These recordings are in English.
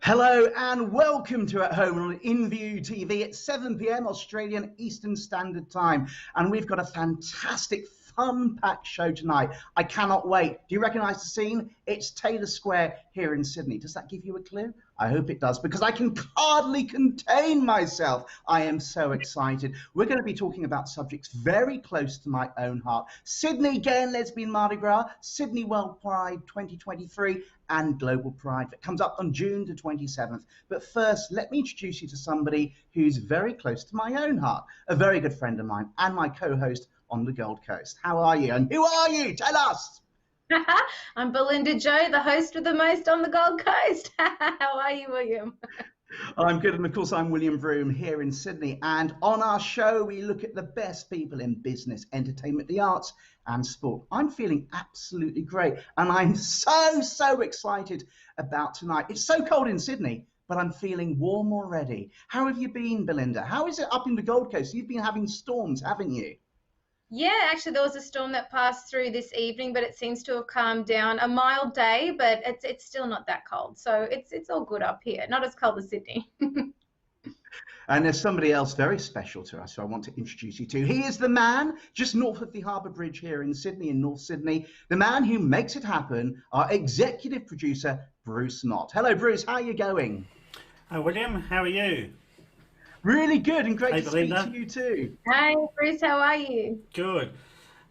Hello and welcome to At Home on InView TV at 7 p.m. Australian Eastern Standard Time. And we've got a fantastic, fun-packed show tonight. I cannot wait. Do you recognise the scene? It's Taylor Square here in Sydney. Does that give you a clue? I hope it does, because I can hardly contain myself. I am so excited. We're going to be talking about subjects very close to my own heart. Sydney Gay and Lesbian Mardi Gras, Sydney World Pride 2023, and Global Pride that comes up on June the 27th. But first, let me introduce you to somebody who's very close to my own heart, a very good friend of mine and my co-host on the Gold Coast. How are you? And who are you? Tell us. I'm Belinda Joe, the host with the most on the Gold Coast. How are you, William? I'm good, and of course I'm William Vroom here in Sydney, and on our show we look at the best people in business, entertainment, the arts and sport. I'm feeling absolutely great, and I'm so excited about tonight. It's so cold in Sydney, but I'm feeling warm already. How have you been, Belinda? How is it up in the Gold Coast? You've been having storms, haven't you? Yeah, actually there was a storm that passed through this evening, but it seems to have calmed down. A mild day, but it's still not that cold. So it's all good up here. Not as cold as Sydney. And there's somebody else very special to us who I want to introduce you to. He is the man just north of the Harbour Bridge here in Sydney, in North Sydney, the man who makes it happen, our executive producer, Bruce Knott. Hello, Bruce. How are you going? Hi, William. How are you? Really good, and great Hey, to Belinda. speak to you too. Hey, Bruce, how are you? Good.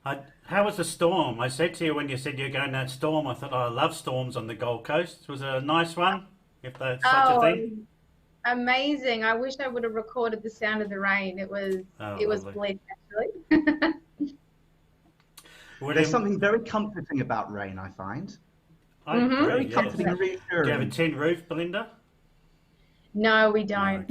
How was the storm? I said to you when you said you're going that storm, I thought, I love storms on the Gold Coast. Was it a nice one, if that's such a thing? Amazing. I wish I would have recorded the sound of the rain. It was bliss, actually. There's something very comforting about rain, I find. I agree, Very yes. comforting and Do reassuring. you have a tin roof, Belinda? No, we don't.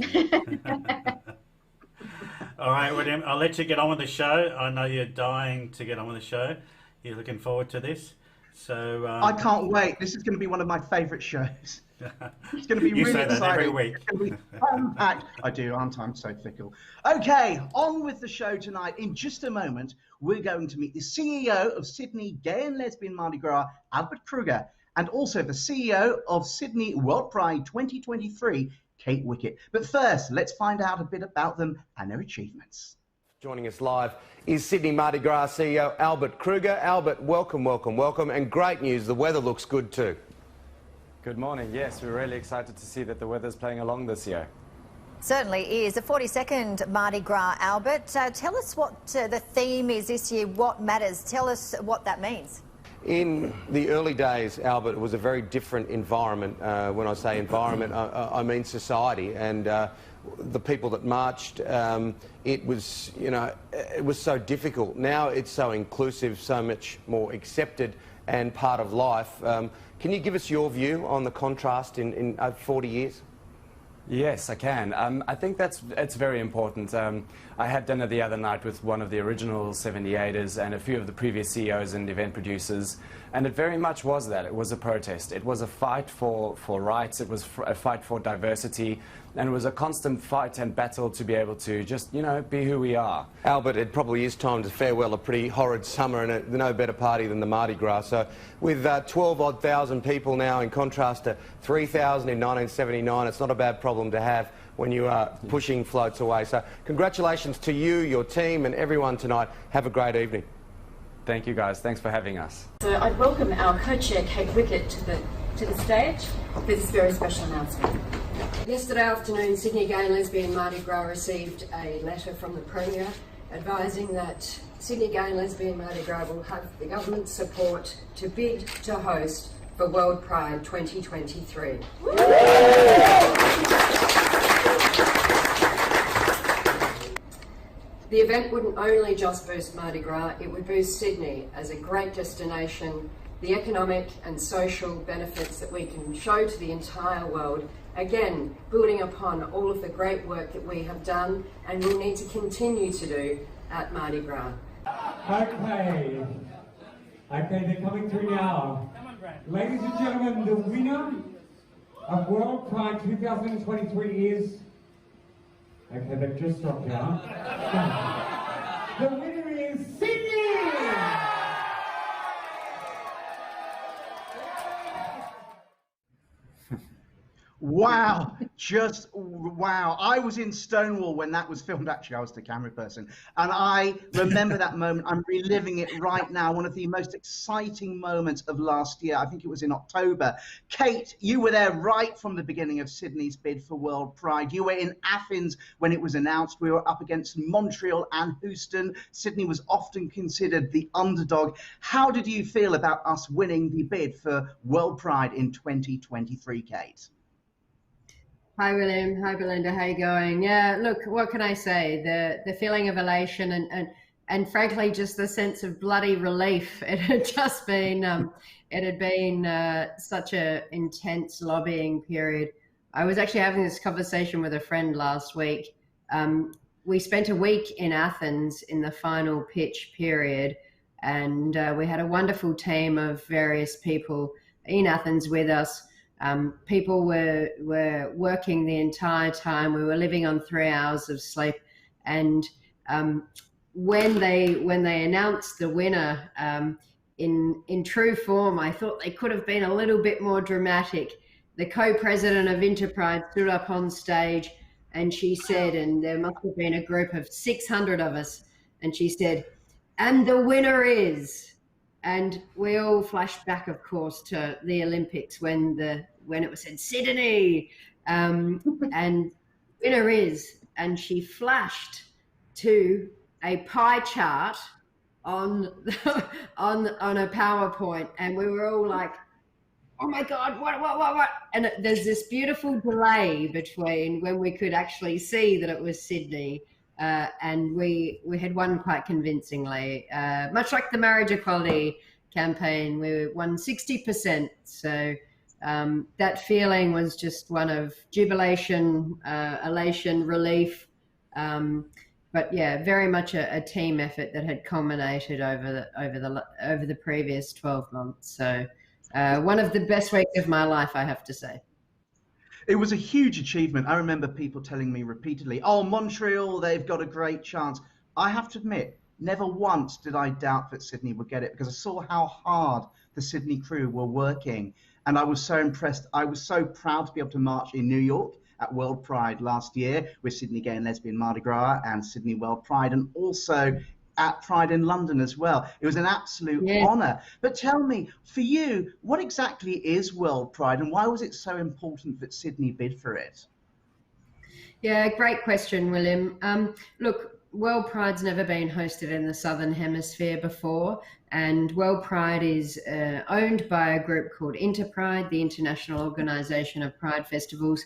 All right, William, I'll let you get on with the show. I know you're dying to get on with the show. You're looking forward to this. So I can't wait. This is going to be one of my favourite shows. It's going to be you really say that exciting. every week. It's going to be fun-packed. I do, aren't I? I'm so fickle. Okay, on with the show tonight. In just a moment, we're going to meet the CEO of Sydney Gay and Lesbian Mardi Gras, Albert Kruger, and also the CEO of Sydney World Pride 2023, Kate Wickett. But first, let's find out a bit about them and their achievements. Joining us live is Sydney Mardi Gras CEO Albert Kruger. Albert, welcome, and great news, the weather looks good too. Good morning. Yes, we're really excited to see that the weather's playing along this year. Certainly is. The 42nd Mardi Gras, Albert. Tell us what the theme is this year, what matters. Tell us what that means. In the early days, Albert, it was a very different environment. When I say environment, I mean society, and the people that marched, it was, it was so difficult. Now it's so inclusive, so much more accepted and part of life. Can you give us your view on the contrast in 40 years? Yes, I can. I think it's very important. I had dinner the other night with one of the original 78ers and a few of the previous CEOs and event producers, and it very much was that. It was a protest. It was a fight for rights. It was a fight for diversity, and it was a constant fight and battle to be able to just, be who we are. Albert, it probably is time to farewell a pretty horrid summer, and no better party than the Mardi Gras. So with 12-odd thousand people now, in contrast to 3,000 in 1979, it's not a bad problem to have when you are pushing floats away. So congratulations to you, your team and everyone tonight. Have a great evening. Thank you, guys. Thanks for having us. So I'd welcome our co-chair, Kate Wickett, to the stage for this very special announcement. Yesterday afternoon, Sydney Gay and Lesbian Mardi Gras received a letter from the Premier advising that Sydney Gay and Lesbian Mardi Gras will have the government's support to bid to host for World Pride 2023. The event wouldn't only just boost Mardi Gras, it would boost Sydney as a great destination, the economic and social benefits that we can show to the entire world, again, building upon all of the great work that we have done and will need to continue to do at Mardi Gras. Okay, they're coming through now. Ladies and gentlemen, the winner of World Pride 2023 is... Okay, they've just dropped out. The winner is Sydney! Wow, just wow. I was in Stonewall when that was filmed. Actually, I was the camera person. And I remember that moment. I'm reliving it right now. One of the most exciting moments of last year. I think it was in October. Kate, you were there right from the beginning of Sydney's bid for World Pride. You were in Athens when it was announced. We were up against Montreal and Houston. Sydney was often considered the underdog. How did you feel about us winning the bid for World Pride in 2023, Kate? Hi, William. Hi, Belinda. How you going? Yeah, look, what can I say? The feeling of elation and frankly, just the sense of bloody relief. It had just been, such a intense lobbying period. I was actually having this conversation with a friend last week. We spent a week in Athens in the final pitch period, and we had a wonderful team of various people in Athens with us. People were working the entire time. We were living on 3 hours of sleep, and when they announced the winner, in true form, I thought they could have been a little bit more dramatic. The co-president of Interpride stood up on stage, and she said, and there must have been a group of 600 of us, and she said, "And the winner is." And we all flashed back, of course, to the Olympics when it was said Sydney, and winner is, and she flashed to a pie chart on a PowerPoint, and we were all like, "Oh my God, what?" And there's this beautiful delay between when we could actually see that it was Sydney. And we had won quite convincingly, much like the marriage equality campaign. We won 60%. So that feeling was just one of jubilation, elation, relief. But yeah, very much a team effort that had culminated over the previous 12 months. So one of the best weeks of my life, I have to say. It was a huge achievement. I remember people telling me repeatedly, "Oh, Montreal, they've got a great chance." I have to admit, never once did I doubt that Sydney would get it, because I saw how hard the Sydney crew were working. And I was so impressed. I was so proud to be able to march in New York at World Pride last year with Sydney Gay and Lesbian Mardi Gras and Sydney World Pride, and also at Pride in London as well. It was an absolute honor. But tell me, for you, what exactly is World Pride, and why was it so important that Sydney bid for it? Yeah, great question, William. Look, World Pride's never been hosted in the Southern Hemisphere before, and World Pride is owned by a group called Interpride, the International Organization of Pride Festivals.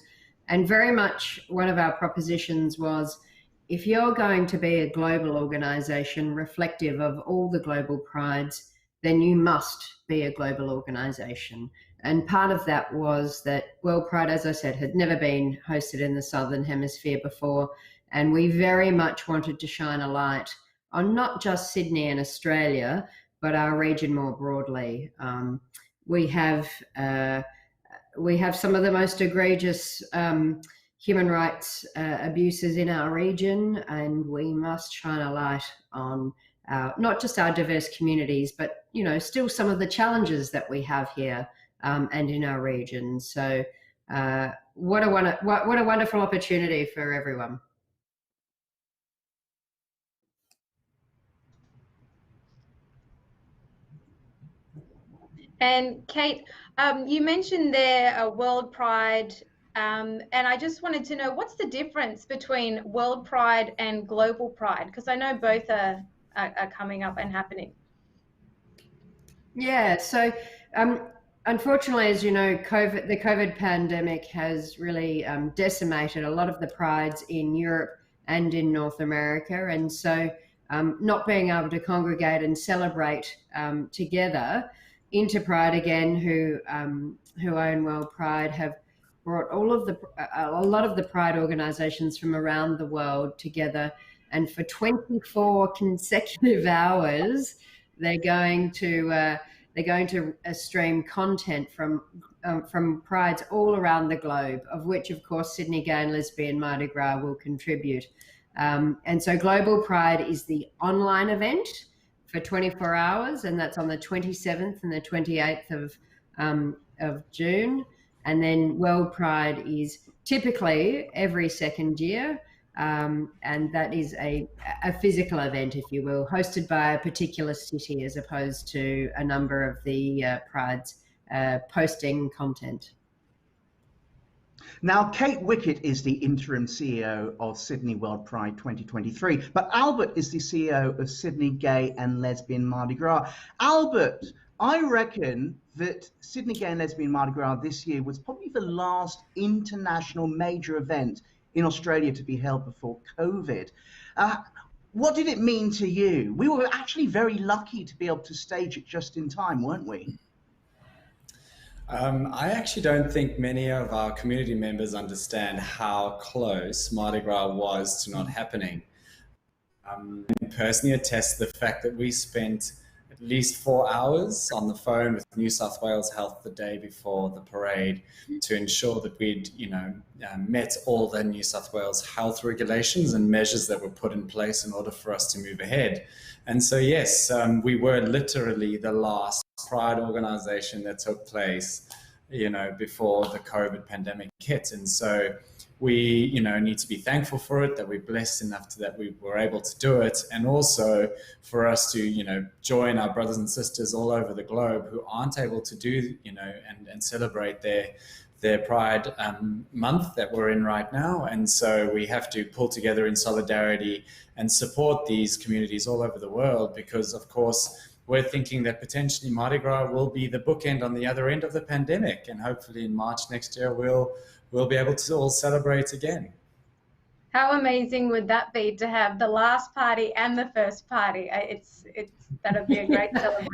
And very much one of our propositions was, if you're going to be a global organization reflective of all the global prides, then you must be a global organization. And part of that was that World Pride, as I said, had never been hosted in the Southern Hemisphere before. And we very much wanted to shine a light on not just Sydney and Australia, but our region more broadly. We have some of the most egregious human rights abuses in our region, and we must shine a light on not just our diverse communities, but still some of the challenges that we have here and in our region. So what a wonderful opportunity for everyone. And Kate, you mentioned there a World Pride, and I just wanted to know, what's the difference between World Pride and Global Pride? Because I know both are coming up and happening. Yeah, so unfortunately, as you know, the COVID pandemic has really decimated a lot of the prides in Europe and in North America. And so not being able to congregate and celebrate together, Interpride again, who own World Pride, have brought a lot of the pride organizations from around the world together, and for 24 consecutive hours they're going to stream content from prides all around the globe, of which of course Sydney Gay and Lesbian Mardi Gras will contribute. And so Global Pride is the online event for 24 hours, and that's on the 27th and the 28th of June. And then World Pride is typically every second year. And that is a physical event, if you will, hosted by a particular city as opposed to a number of the prides posting content. Now, Kate Wickett is the interim CEO of Sydney World Pride 2023, but Albert is the CEO of Sydney Gay and Lesbian Mardi Gras. Albert, I reckon that Sydney Gay and Lesbian Mardi Gras this year was probably the last international major event in Australia to be held before COVID. What did it mean to you? We were actually very lucky to be able to stage it just in time, weren't we? I actually don't think many of our community members understand how close Mardi Gras was to not happening. I personally attest to the fact that we spent at least 4 hours on the phone with New South Wales Health the day before the parade to ensure that we'd, met all the New South Wales health regulations and measures that were put in place in order for us to move ahead. And so, yes, we were literally the last Pride organisation that took place, before the COVID pandemic hit. And so we, need to be thankful for it, that we're blessed enough that we were able to do it. And also for us to, join our brothers and sisters all over the globe who aren't able to do, and celebrate their Pride month that we're in right now. And so we have to pull together in solidarity and support these communities all over the world, because of course, we're thinking that potentially Mardi Gras will be the bookend on the other end of the pandemic. And hopefully in March next year, we'll be able to all celebrate again. How amazing would that be to have the last party and the first party? That'd be a great celebration.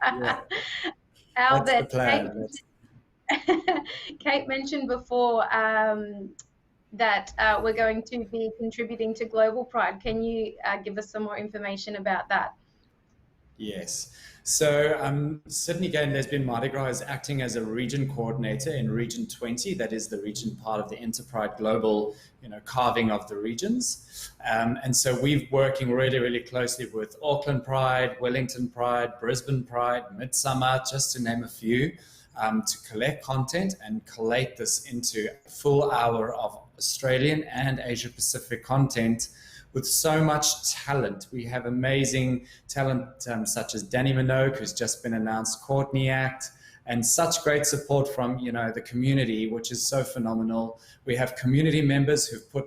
Yeah. Albert, Kate mentioned before that we're going to be contributing to Global Pride. Can you give us some more information about that? Yes. So Sydney Gay and Lesbian Mardi Gras is acting as a region coordinator in Region 20. That is the region part of the Interpride Global, carving of the regions. And so we're working really, really closely with Auckland Pride, Wellington Pride, Brisbane Pride, Midsummer, just to name a few, to collect content and collate this into a full hour of Australian and Asia Pacific content with so much talent. We have amazing talent such as Danny Minogue, who's just been announced, Courtney Act, and such great support from the community, which is so phenomenal. We have community members who've put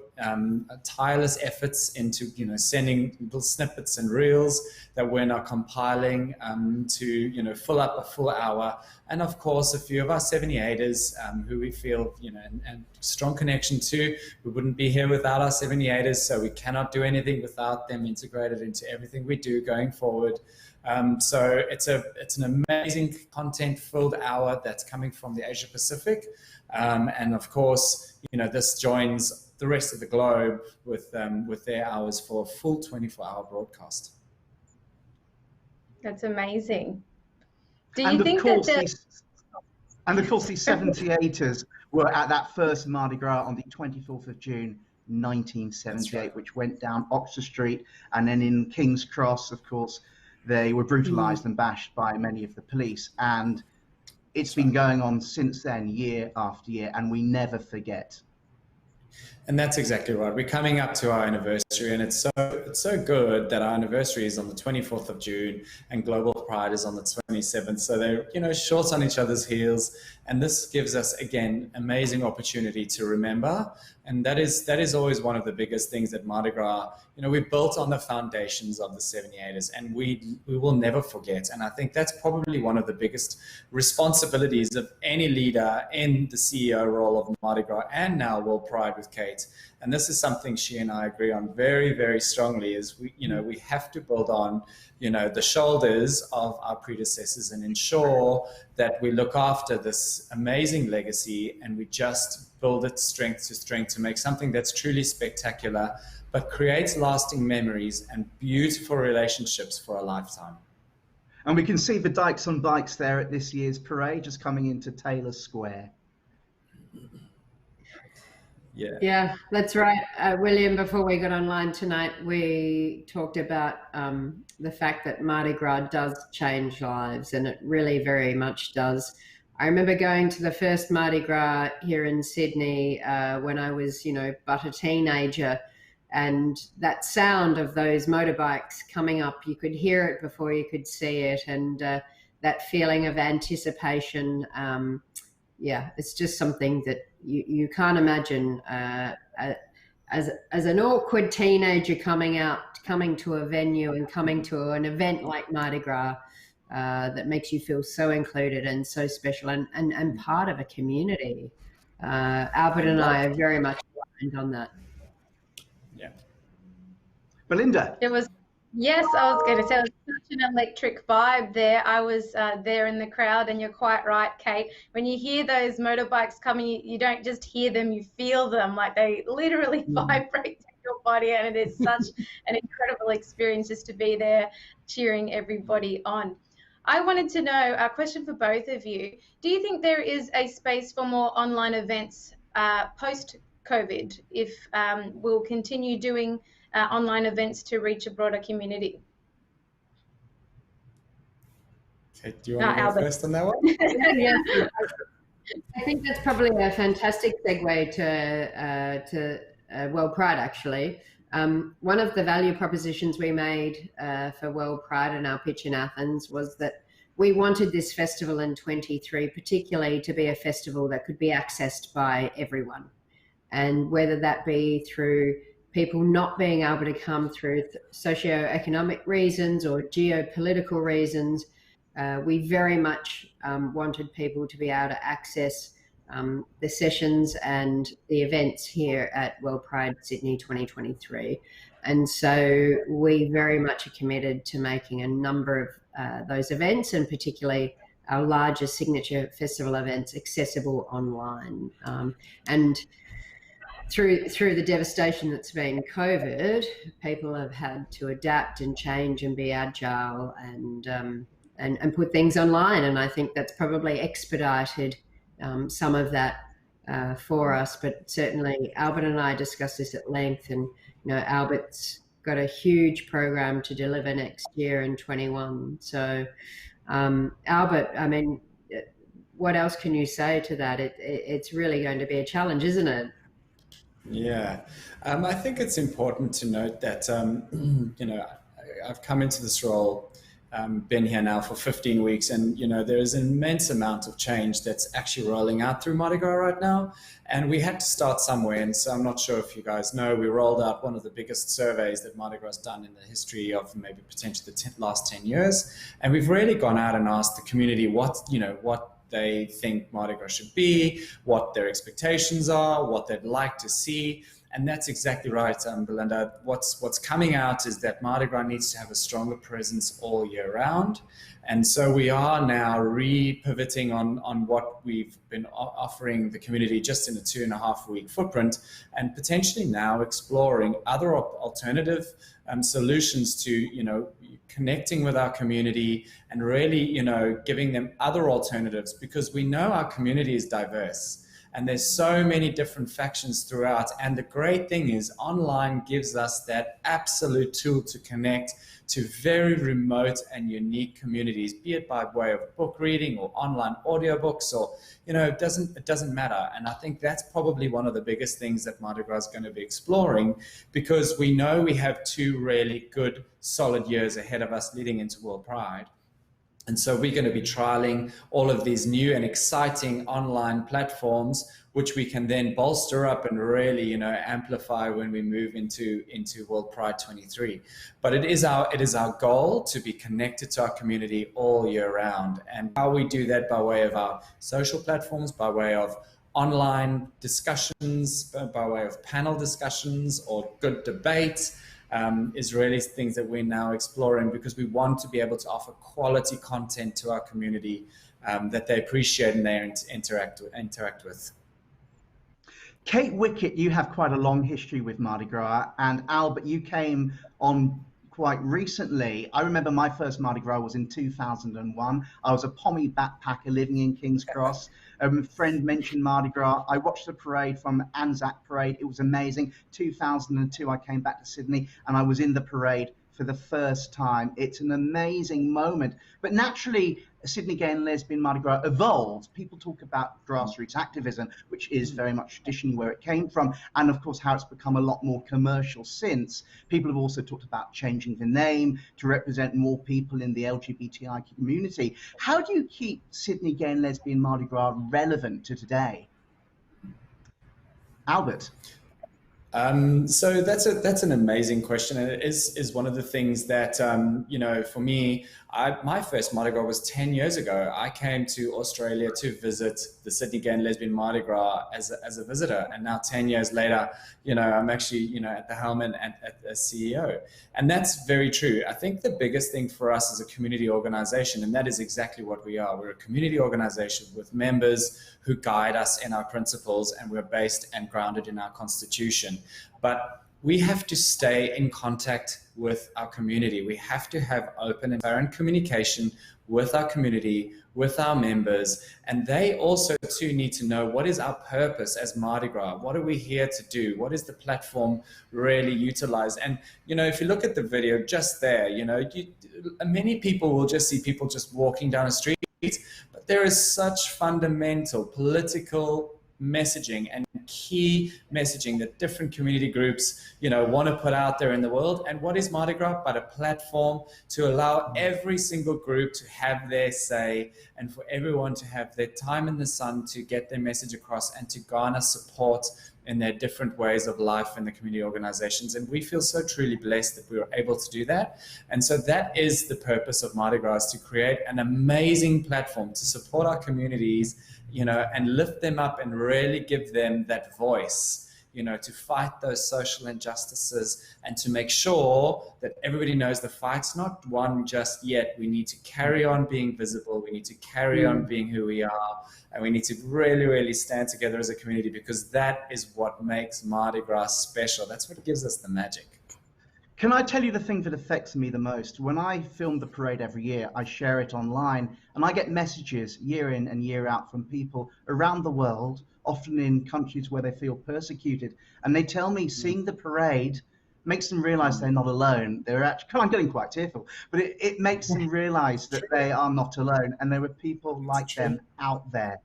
tireless efforts into sending little snippets and reels that we're now compiling to fill up a full hour. And of course, a few of our 78ers who we feel and strong connection to. We wouldn't be here without our 78ers, so we cannot do anything without them integrated into everything we do going forward. So it's an amazing content-filled hour that's coming from the Asia Pacific, and of course, this joins the rest of the globe with their hours for a full 24-hour broadcast. That's amazing. Do you think that and of course, these 78ers were at that first Mardi Gras on the 24th of June, 1978, right, which went down Oxford Street, and then in King's Cross, of course, they were brutalized and bashed by many of the police. And it's been going on since then, year after year, and we never forget. And that's exactly right. We're coming up to our anniversary, and it's so good that our anniversary is on the 24th of June and Global Pride is on the 27th. So they're short on each other's heels, and this gives us again amazing opportunity to remember. And that is always one of the biggest things at Mardi Gras. We built on the foundations of the 78ers, and we will never forget. And I think that's probably one of the biggest responsibilities of any leader in the CEO role of Mardi Gras and now World Pride with Kate. And this is something she and I agree on very, very strongly, is we have to build on, the shoulders of our predecessors and ensure that we look after this amazing legacy, and we just build it strength to strength to make something that's truly spectacular, but creates lasting memories and beautiful relationships for a lifetime. And we can see the Dykes on Bikes there at this year's parade, just coming into Taylor Square. Yeah, that's right. William, before we got online tonight, we talked about the fact that Mardi Gras does change lives, and it really very much does. I remember going to the first Mardi Gras here in Sydney when I was, but a teenager, and that sound of those motorbikes coming up, you could hear it before you could see it, and that feeling of anticipation, it's just something that you can't imagine as an awkward teenager coming to a venue and coming to an event like Mardi Gras. That makes you feel so included and so special and part of a community. Albert and I are very much aligned on that. Yeah. Belinda. It was, yes, I was going to say, it was such an electric vibe there. I was there in the crowd, and you're quite right, Kate. When you hear those motorbikes coming, you don't just hear them, you feel them, like they literally vibrate through your body, and it is such an incredible experience just to be there cheering everybody on. I wanted to know, a question for both of you. Do you think there is a space for more online events post-COVID if we'll continue doing online events to reach a broader community? Okay, do you want to go first on that one? Yeah. I think that's probably a fantastic segue to World Pride, actually. One of the value propositions we made for World Pride in our pitch in Athens was that we wanted this festival in 23 particularly to be a festival that could be accessed by everyone. And whether that be through people not being able to come through socio-economic reasons or geopolitical reasons, we very much wanted people to be able to access the sessions and the events here at World Pride Sydney 2023. And so we very much are committed to making a number of those events, and particularly our larger signature festival events, accessible online. And through the devastation that's been COVID, people have had to adapt and change and be agile and put things online. And I think that's probably expedited some of that for us. But certainly Albert and I discussed this at length, and Albert's got a huge program to deliver next year in 21. So Albert, I mean, what else can you say to that? It's really going to be a challenge, isn't it? Yeah, I think it's important to note that, I've come into this role, been here now for 15 weeks, and, there is an immense amount of change that's actually rolling out through Mardi Gras right now. And we had to start somewhere. And so I'm not sure if you guys know, we rolled out one of the biggest surveys that Mardi Gras has done in the history of maybe potentially the last 10 years. And we've really gone out and asked the community what they think Mardi Gras should be, what their expectations are, what they'd like to see. And that's exactly right, Belinda. What's coming out is that Mardi Gras needs to have a stronger presence all year round. And so we are now re-pivoting on what we've been offering the community just in a 2.5-week footprint, and potentially now exploring other alternative solutions to, connecting with our community and really, giving them other alternatives, because we know our community is diverse. And there's so many different factions throughout. And the great thing is online gives us that absolute tool to connect to very remote and unique communities, be it by way of book reading or online audiobooks, or, it doesn't matter. And I think that's probably one of the biggest things that Mardi Gras is going to be exploring, because we know we have 2 really good, solid years ahead of us leading into World Pride. And so we're going to be trialing all of these new and exciting online platforms, which we can then bolster up and really, amplify when we move into World Pride 23. But it is our goal to be connected to our community all year round. And how we do that by way of our social platforms, by way of online discussions, by way of panel discussions or good debate, is really things that we're now exploring, because we want to be able to offer quality content to our community that they appreciate and they interact with. Kate Wickett, you have quite a long history with Mardi Gras, and Albert, you came on quite recently. I remember my first Mardi Gras was in 2001. I was a Pommy backpacker living in King's Cross. A friend mentioned Mardi Gras. I watched the parade from Anzac Parade. It was amazing. 2002, I came back to Sydney, and I was in the parade for the first time. It's an amazing moment. But naturally, Sydney Gay and Lesbian Mardi Gras evolved. People talk about grassroots activism, which is very much traditionally where it came from, and of course how it's become a lot more commercial since. People have also talked about changing the name to represent more people in the LGBTI community. How do you keep Sydney Gay and Lesbian Mardi Gras relevant to today? Albert? So that's an amazing question, and it is one of the things that you know, for me, my first Mardi Gras was 10 years ago. I came to Australia to visit the Sydney Gay and Lesbian Mardi Gras as a visitor, and now 10 years later, you know, I'm actually, you know, at the helm and as CEO, and that's very true. I think the biggest thing for us as a community organization, and that is exactly what we are. We're a community organization with members who guide us in our principles, and we're based and grounded in our constitution. But we have to stay in contact with our community. We have to have open and transparent communication with our community, with our members, and they also too need to know what is our purpose as Mardi Gras. What are we here to do? What is the platform really utilize? And you know, if you look at the video just there, you know, many people will just see people just walking down a street, but there is such fundamental political messaging and key messaging that different community groups, you know, want to put out there in the world. And what is Mardi Gras but a platform to allow every single group to have their say, and for everyone to have their time in the sun to get their message across and to garner support in their different ways of life in the community organizations. And we feel so truly blessed that we were able to do that. And so that is the purpose of Mardi Gras, to create an amazing platform to support our communities, you know, and lift them up and really give them that voice, you know, to fight those social injustices and to make sure that everybody knows the fight's not won just yet. We need to carry on being visible. We need to carry on being who we are. And we need to really, really stand together as a community, because that is what makes Mardi Gras special. That's what gives us the magic. Can I tell you the thing that affects me the most? When I film the parade every year, I share it online, and I get messages year in and year out from people around the world, often in countries where they feel persecuted, and they tell me seeing the parade makes them realize they're not alone. They're actually, I'm getting quite tearful, but it makes them realize that they are not alone, and there are people like them out there.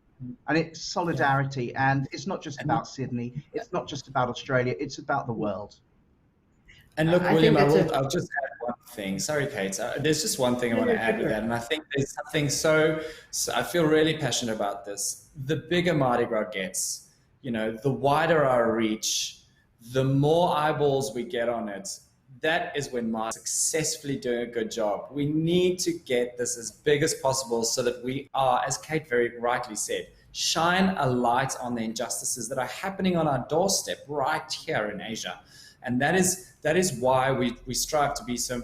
And it's solidarity, and it's not just about Sydney, it's not just about Australia, it's about the world. And look, William, I'll just add one thing. Sorry, Kate. There's just one thing I want to add with that. And I think there's something so I feel really passionate about this. The bigger Mardi Gras gets, you know, the wider our reach, the more eyeballs we get on it, that is when Mardi is successfully doing a good job. We need to get this as big as possible so that we are, as Kate very rightly said, shine a light on the injustices that are happening on our doorstep right here in Asia. And that is why we strive to be so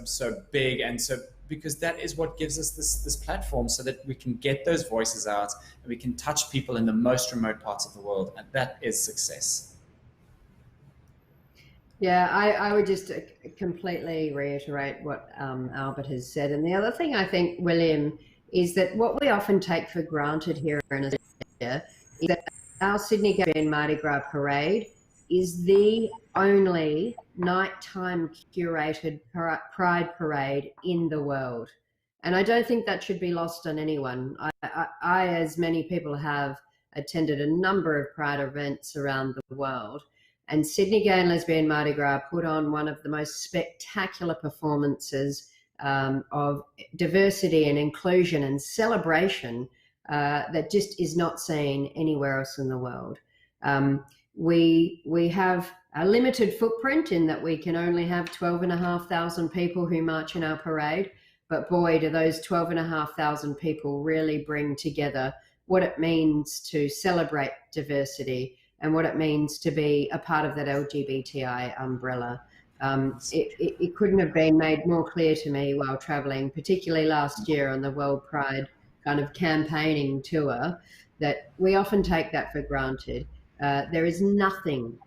big, and so, because that is what gives us this platform, so that we can get those voices out and we can touch people in the most remote parts of the world, and that is success. Yeah, I would just completely reiterate what Albert has said. And the other thing I think, William, is that what we often take for granted here in Australia is that our Sydney Gay and Mardi Gras parade is the only nighttime curated pride parade in the world. And I don't think that should be lost on anyone. I, as many people have, attended a number of pride events around the world, and Sydney Gay and Lesbian Mardi Gras put on one of the most spectacular performances of diversity and inclusion and celebration that just is not seen anywhere else in the world. We have a limited footprint in that we can only have 12,500 people who march in our parade, but boy, do those 12,500 people really bring together what it means to celebrate diversity and what it means to be a part of that LGBTI umbrella. It couldn't have been made more clear to me while traveling, particularly last year on the World Pride kind of campaigning tour, that we often take that for granted. There is nothing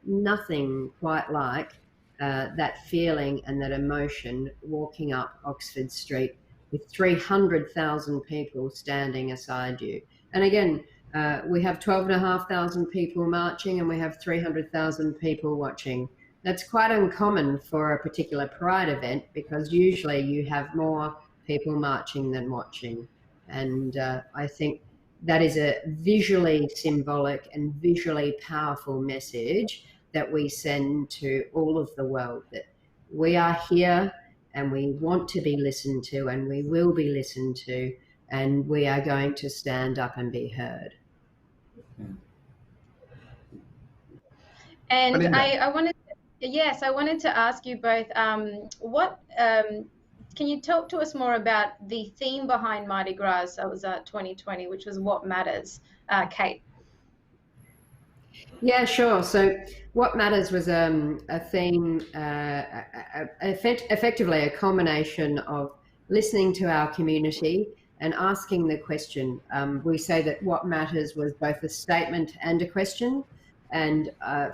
quite like that feeling and that emotion walking up Oxford Street with 300,000 people standing aside you. And again, we have 12,500 people marching, and we have 300,000 people watching. That's quite uncommon for a particular Pride event, because usually you have more people marching than watching. And I think that is a visually symbolic and visually powerful message that we send to all of the world, that we are here and we want to be listened to and we will be listened to, and we are going to stand up and be heard. And I wanted to ask you both, can you talk to us more about the theme behind Mardi Gras that was 2020, which was What Matters, Kate? Yeah, sure. So What Matters was a theme, effectively a combination of listening to our community and asking the question. We say that what matters was both a statement and a question. And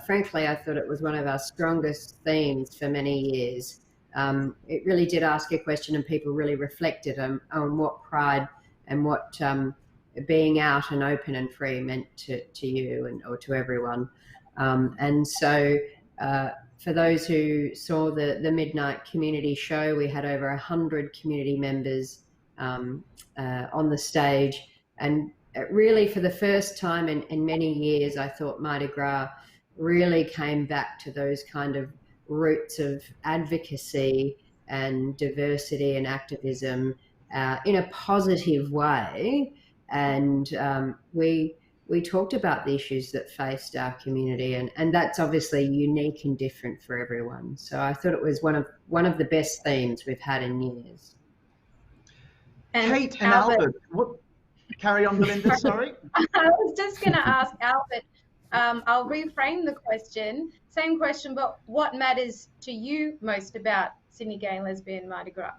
frankly, I thought it was one of our strongest themes for many years. It really did ask a question, and people really reflected on what pride and what being out and open and free meant to you or to everyone. And so for those who saw the midnight community show, we had over 100 community members on the stage. And really, for the first time in many years, I thought Mardi Gras really came back to those kind of roots of advocacy and diversity and activism in a positive way. And we talked about the issues that faced our community, and that's obviously unique and different for everyone. So I thought it was one of the best themes we've had in years. And Kate and Albert, carry on, Belinda, sorry. I was just going to ask Albert, I'll reframe the question, same question, but what matters to you most about Sydney Gay and Lesbian Mardi Gras?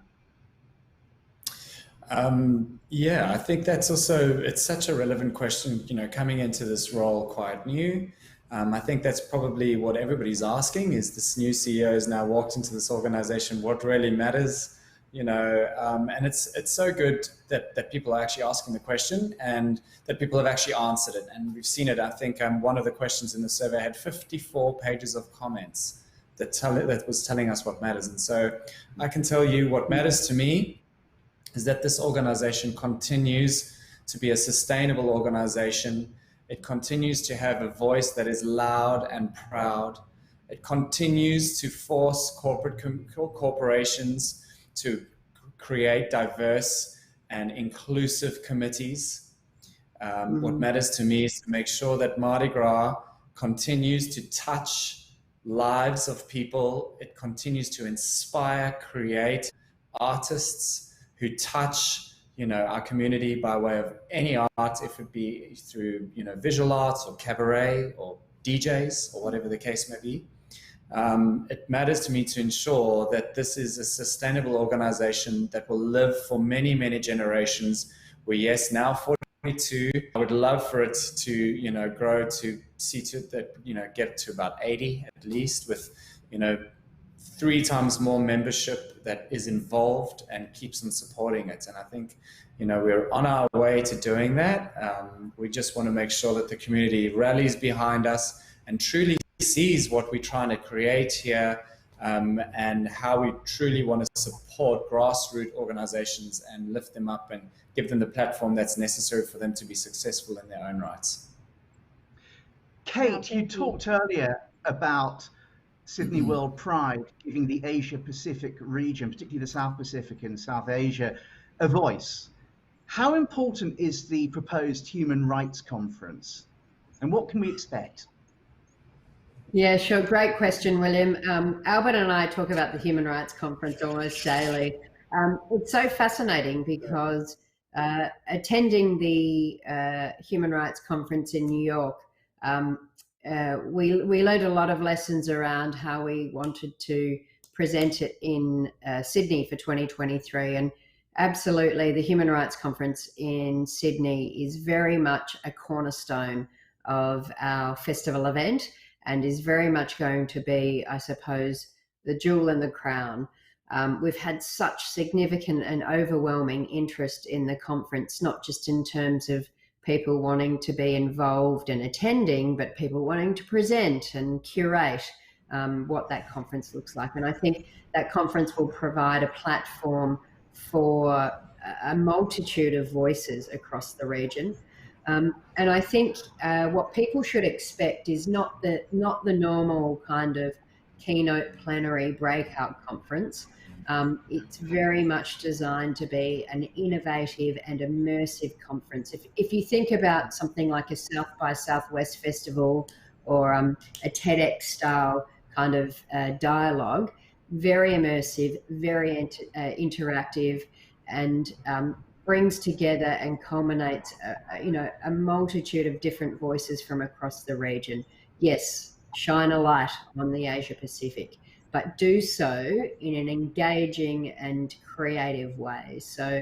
Yeah, I think that's also, it's such a relevant question, coming into this role quite new. I think that's probably what everybody's asking, is this new CEO has now walked into this organization, what really matters, and it's so good that people are actually asking the question and that people have actually answered it. And we've seen it. I think one of the questions in the survey had 54 pages of comments that was telling us what matters. And so I can tell you what matters to me is that this organization continues to be a sustainable organization. It continues to have a voice that is loud and proud. It continues to force corporations to create diverse and inclusive committees. What matters to me is to make sure that Mardi Gras continues to touch lives of people. It continues to inspire, create artists who touch, our community by way of any art, if it be through, visual arts or cabaret or DJs or whatever the case may be. It matters to me to ensure that this is a sustainable organization that will live for many, many generations. We're, yes, now 42. I would love for it to, grow to see to it that, get to about 80 at least, with, 3 times more membership that is involved and keeps on supporting it. And I think, we're on our way to doing that. We just want to make sure that the community rallies behind us and truly sees what we're trying to create here, and how we truly want to support grassroots organizations and lift them up and give them the platform that's necessary for them to be successful in their own rights. Kate, you talked earlier about Sydney World Pride giving the Asia Pacific region, particularly the South Pacific and South Asia, a voice. How important is the proposed Human Rights Conference, and what can we expect? Yeah, sure. Great question, William. Albert and I talk about the Human Rights Conference almost daily. It's so fascinating because attending the Human Rights Conference in New York, we learned a lot of lessons around how we wanted to present it in Sydney for 2023. And absolutely, the Human Rights Conference in Sydney is very much a cornerstone of our festival event, and is very much going to be, I suppose, the jewel in the crown. We've had such significant and overwhelming interest in the conference, not just in terms of people wanting to be involved and attending, but people wanting to present and curate. what that conference looks like. And I think that conference will provide a platform for a multitude of voices across the region. And I think what people should expect is not the normal kind of keynote plenary breakout conference. It's very much designed to be an innovative and immersive conference. If you think about something like a South by Southwest festival or a TEDx style kind of dialogue, very immersive, very interactive, and brings together and culminates a multitude of different voices from across the region. Yes, shine a light on the Asia Pacific, but do so in an engaging and creative way. So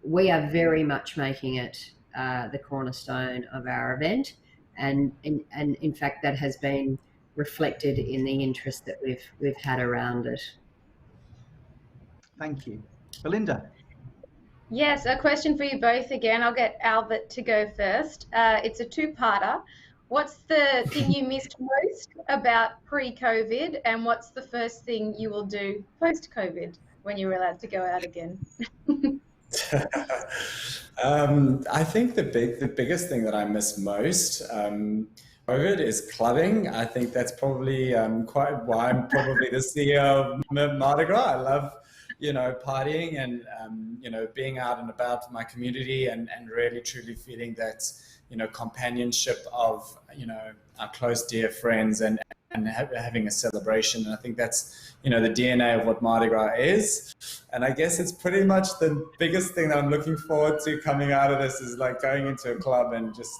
we are very much making it the cornerstone of our event, and in fact that has been reflected in the interest that we've had around it. Thank you. Belinda. Yes, a question for you both again. I'll get Albert to go first. It's a two-parter. What's the thing you missed most about pre-COVID, and what's the first thing you will do post-COVID when you're allowed to go out again? I think the biggest thing that I miss most COVID is clubbing. I think that's probably quite why I'm probably the CEO of Mardi Gras. I love, partying and, being out and about with my community and really truly feeling that, companionship of, our close, dear friends and having a celebration. And I think that's, the DNA of what Mardi Gras is. And I guess it's pretty much the biggest thing that I'm looking forward to coming out of this is like going into a club and just,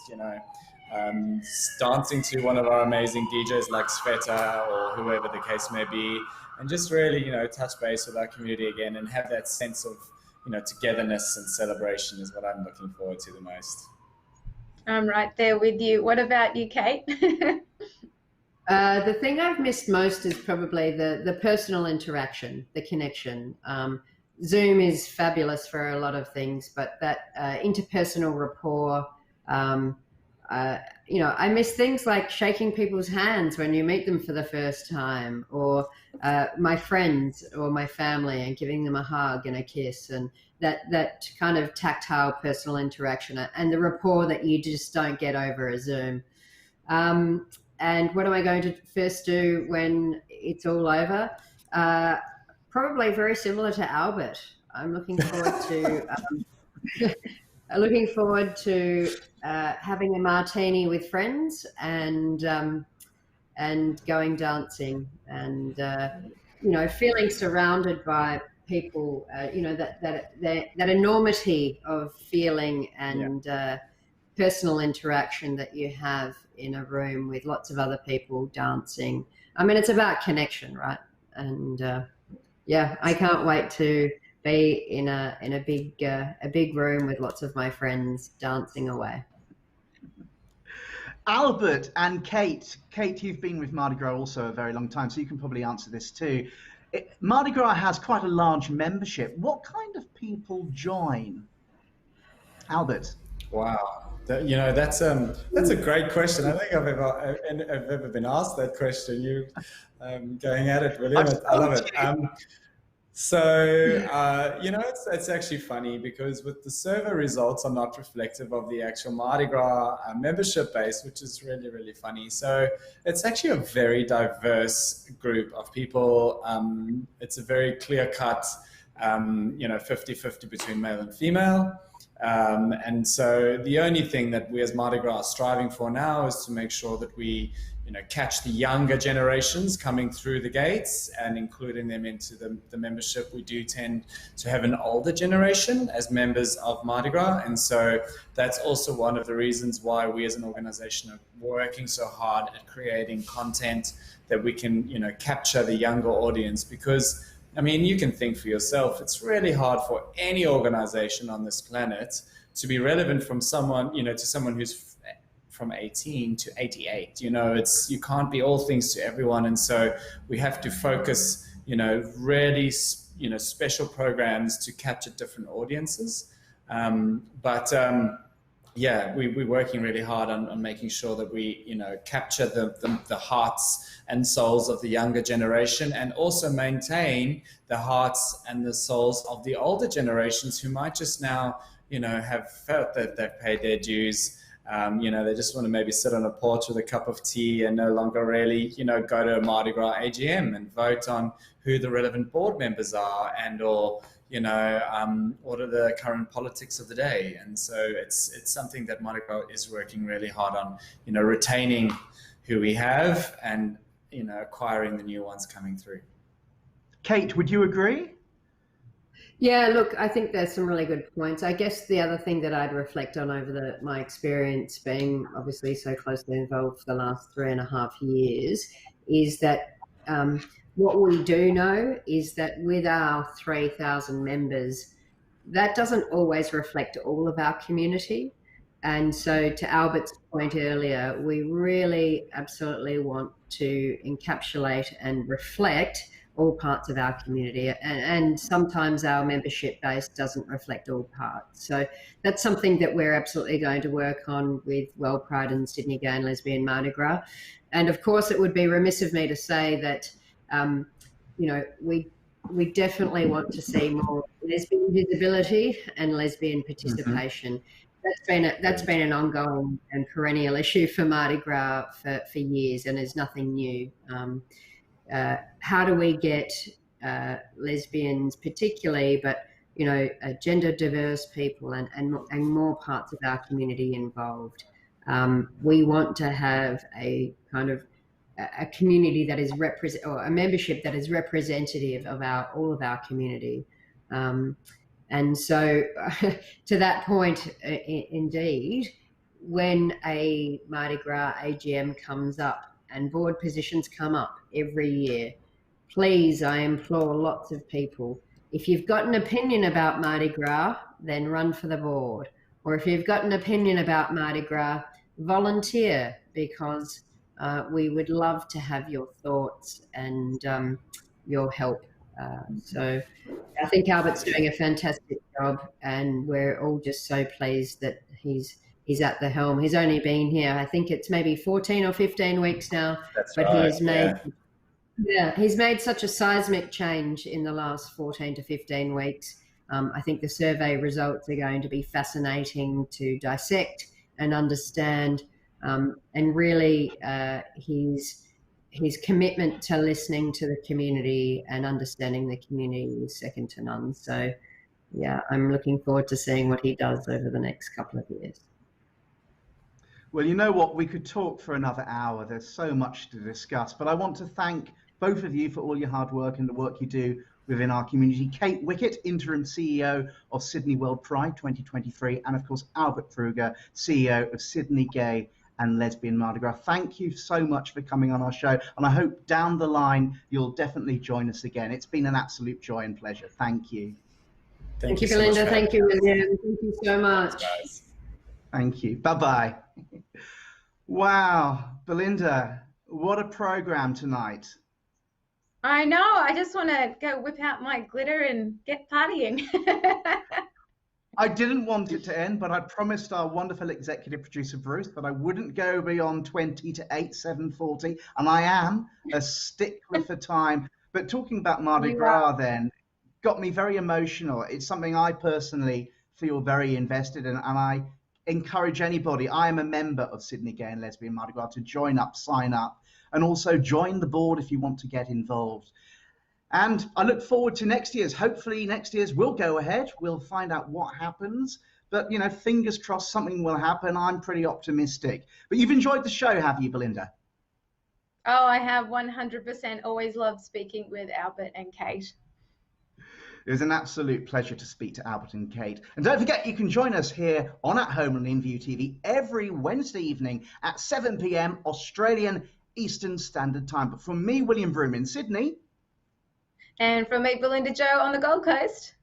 dancing to one of our amazing DJs like Sveta or whoever the case may be, and just really, touch base with our community again and have that sense of, togetherness and celebration is what I'm looking forward to the most. I'm right there with you. What about you, Kate? The thing I've missed most is probably the personal interaction, the connection. Zoom is fabulous for a lot of things, but that interpersonal rapport, I miss things like shaking people's hands when you meet them for the first time, or my friends or my family and giving them a hug and a kiss, and that kind of tactile personal interaction and the rapport that you just don't get over a Zoom. And what am I going to first do when it's all over? Probably very similar to Albert. I'm looking forward to having a martini with friends and going dancing and feeling surrounded by people. That enormity of feeling and personal interaction that you have in a room with lots of other people dancing. I mean, it's about connection, right? And I can't wait to be in a big room with lots of my friends dancing away. Albert and Kate, you've been with Mardi Gras also a very long time, so you can probably answer this too. Mardi Gras has quite a large membership. What kind of people join? Albert. Wow, that's a great question. I don't think I've ever been asked that question. You going at it, William. I love it. It's actually funny because with the survey results are not reflective of the actual Mardi Gras membership base, which is really, really funny. So it's actually a very diverse group of people. It's a very clear-cut, 50-50 between male and female. And so the only thing that we as Mardi Gras are striving for now is to make sure that we catch the younger generations coming through the gates and including them into the membership. We do tend to have an older generation as members of Mardi Gras. And so that's also one of the reasons why we as an organization are working so hard at creating content that we can, capture the younger audience. Because, I mean, you can think for yourself, it's really hard for any organization on this planet to be relevant from someone, to someone who's from 18 to 88. You can't be all things to everyone. And so we have to focus, really, special programs to capture different audiences. But yeah, we're working really hard on making sure that we, capture the hearts and souls of the younger generation, and also maintain the hearts and the souls of the older generations who might just now, have felt that they've paid their dues. They just want to maybe sit on a porch with a cup of tea and no longer really, go to a Mardi Gras AGM and vote on who the relevant board members are or what are the current politics of the day. And so it's something that Mardi Gras is working really hard on, retaining who we have and, acquiring the new ones coming through. Kate, would you agree? Yeah, look, I think there's some really good points. I guess the other thing that I'd reflect on over my experience being obviously so closely involved for the last 3.5 years is that what we do know is that with our 3,000 members, that doesn't always reflect all of our community. And so to Albert's point earlier, we really absolutely want to encapsulate and reflect all parts of our community, and sometimes our membership base doesn't reflect all parts. So that's something that we're absolutely going to work on with World Pride and Sydney Gay and Lesbian Mardi Gras. And of course, it would be remiss of me to say that, we definitely want to see more lesbian visibility and lesbian participation. That's been an ongoing and perennial issue for Mardi Gras for years, and is nothing new. How do we get lesbians particularly, but gender diverse people and more parts of our community involved? We want to have a kind of a community that is or a membership that is representative of all of our community. And so to that point, indeed, when a Mardi Gras AGM comes up and board positions come up every year, please, I implore lots of people, if you've got an opinion about Mardi Gras, then run for the board. Or if you've got an opinion about Mardi Gras, volunteer, because we would love to have your thoughts and your help. So I think Albert's doing a fantastic job, and we're all just so pleased that he's at the helm. He's only been here, I think it's maybe 14 or 15 weeks now. That's but right, he has made, he's made such a seismic change in the last 14 to 15 weeks. I think the survey results are going to be fascinating to dissect and understand, and really his commitment to listening to the community and understanding the community is second to none. So yeah, I'm looking forward to seeing what he does over the next couple of years. Well, you know what? We could talk for another hour. There's so much to discuss, but I want to thank both of you for all your hard work and the work you do within our community. Kate Wickett, interim CEO of Sydney World Pride 2023, and of course, Albert Kruger, CEO of Sydney Gay and Lesbian Mardi Gras. Thank you so much for coming on our show, and I hope down the line you'll definitely join us again. It's been an absolute joy and pleasure. Thank you. Thank you, Belinda. Thank you, William. Thank you so much. Thank you. Bye-bye. Wow, Belinda, what a program tonight. I know. I just want to go whip out my glitter and get partying. I didn't want it to end, but I promised our wonderful executive producer, Bruce, that I wouldn't go beyond 20 to 7:40, and I am a stickler for time. But talking about Mardi Gras then got me very emotional. It's something I personally feel very invested in, and I encourage anybody. I am a member of Sydney Gay and Lesbian Mardi Gras to join up, sign up, and also join the board if you want to get involved. And I look forward to next year's. Hopefully next year's will go ahead. We'll find out what happens. But, fingers crossed something will happen. I'm pretty optimistic. But you've enjoyed the show, have you, Belinda? Oh, I have 100%. Always loved speaking with Albert and Kate. It was an absolute pleasure to speak to Albert and Kate. And don't forget, you can join us here on At Home on InView TV every Wednesday evening at 7 p.m. Australian Eastern Standard Time. But from me, William Broome in Sydney. And from me, Belinda Joe on the Gold Coast.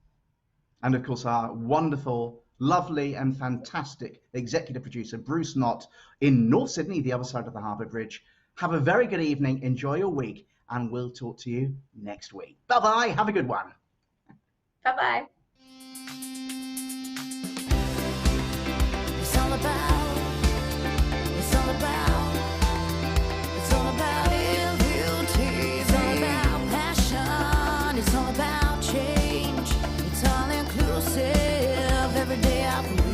And of course, our wonderful, lovely and fantastic executive producer, Bruce Knott in North Sydney, the other side of the Harbour Bridge. Have a very good evening. Enjoy your week. And we'll talk to you next week. Bye-bye. Have a good one. Bye-bye. It's all about every day out from